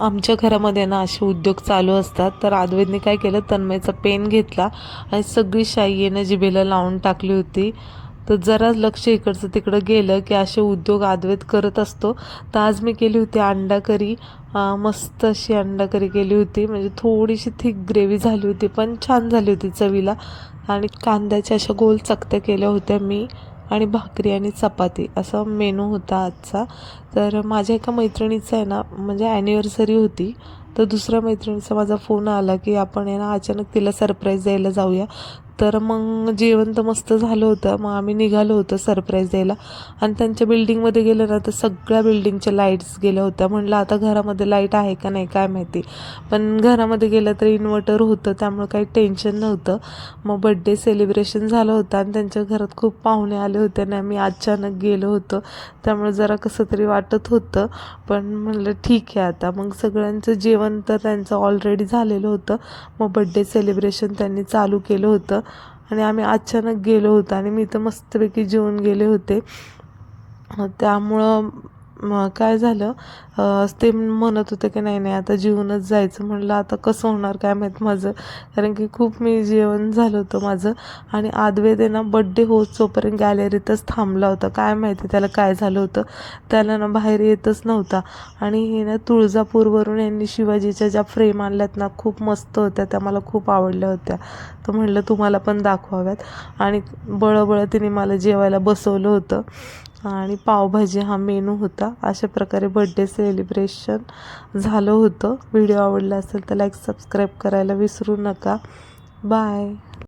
आमच्या घरामध्ये ना असे उद्योग चालू असतात. तर अद्वैतने काय केलं, तन्मयचा पेन घेतला आणि सगळी शाई येणं जिभेला लावून टाकली होती. तर जरा लक्ष इकडचं तिकडं गेलं की असे उद्योग अद्वैत करत असतो. तर आज मी केली होती अंडा करी. मस्त अशी अंडा करी केली होती, म्हणजे थोडीशी थिक ग्रेव्ही झाली होती पण छान झाली होती चवीला. आणि कांद्याच्या अशा गोल चकत्या केल्या होत्या मी, आणि भाकरी आणि चपाती असा मेनू होता आजचा. तर माझ्या एका मैत्रिणीचं आहे ना, म्हणजे ॲनिव्हर्सरी होती. तर दुसऱ्या मैत्रिणीचा माझा फोन आला की आपण आहे ना अचानक तिला सरप्राईज द्यायला जाऊया. तर मग जेवण तर मस्त झालं होतं. मग आम्ही निघालो होतो सरप्राईज द्यायला. आणि त्यांच्या बिल्डिंगमध्ये गेलं ना तर सगळ्या बिल्डिंगच्या लाईट्स गेल्या होत्या. म्हणलं आता घरामध्ये लाईट आहे का नाही काय माहिती, पण घरामध्ये गेलं तर इन्व्हर्टर होतं त्यामुळे काही टेन्शन नव्हतं. मग बड्डे सेलिब्रेशन झालं होतं आणि त्यांच्या घरात खूप पाहुणे आले होते आणि आम्ही अचानक गेलो होतो, त्यामुळे जरा कसं तरी वाटत होतं. पण म्हणलं ठीक आहे आता. मग सगळ्यांचं जेवण तर त्यांचं ऑलरेडी झालेलं होतं. मग बड्डे सेलिब्रेशन त्यांनी चालू केलं होतं आणि आम्ही अचानक गेलो होतो आणि मी तर मस्तपैकी जेवून गेले होते. त्यामुळं मग काय झालं, ते म्हणत होते की नाही नाही आता जेवूनच जायचं. म्हणलं आता कसं होणार काय माहीत माझं, कारण की खूप मी जेवण झालं होतं माझं. आणि अद्वैत आहे ना बड्डे होतोपर्यंत गॅलरीतच थांबला होता. काय माहिती त्याला काय झालं होतं, त्याला ना बाहेर येतच नव्हता. आणि हे ना तुळजापूरवरून यांनी शिवाजीच्या ज्या फ्रेम आणल्यात ना खूप मस्त होत्या, त्या मला खूप आवडल्या होत्या. तर म्हणलं तुम्हाला पण दाखवाव्यात. आणि बळबळ तिने मला जेवायला बसवलं होतं आणि पावभाजी हा मेनू होता. अशा प्रकारे बड्डे सेलिब्रेशन झालं होतं. व्हिडिओ आवडला असेल तर लाईक सबस्क्राईब करायला विसरू नका. बाय.